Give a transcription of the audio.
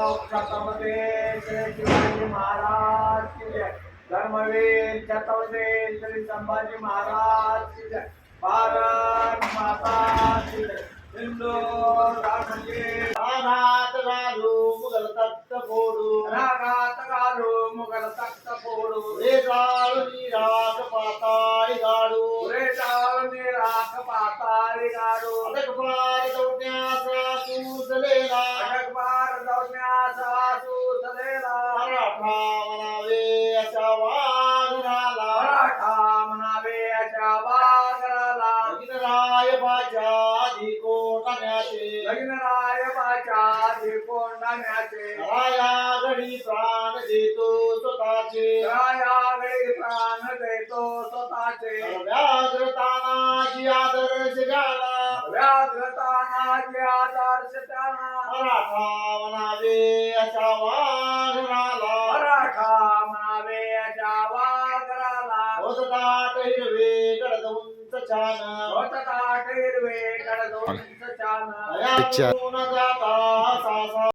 छत्रपती श्री शिवाजी महाराज की जय। धर्मवीर छत्रपती श्री संभाजी महाराज की जय। भारत माता की जय। हिंदू धर्म की रागात घालू मुघल तख्त फोडू रागात घालू मुघल तख्त फोडू रे जाळूनी राग पाताळी गाडू रे जाळूनी राख पाताळी गाडू अटकबार दौडण्याचा सुचलेला अटकबार दौडण्याचा सुचलेला मराठा म्हणावे अशा वाघराला मराठा म्हणावे अशा वाघराला राय बाच्या कोटाण्याचे लग्नराय बाच्या कोंडाण्याचे राया गडी प्राण देतो स्वतःचे रायागडी प्राण देतो स्वतःचे व्याघ्रतानाची आदर्श घ्याला व्याघ्रतानाचे आदर्श त्यांना मराठा म्हणावे अशा वाघराला मराठा म्हणावे अशा वाघराला होत दाट हिरवे गडद उंच छान होत ताट हिरवे कडद उंच छान या जाता सासा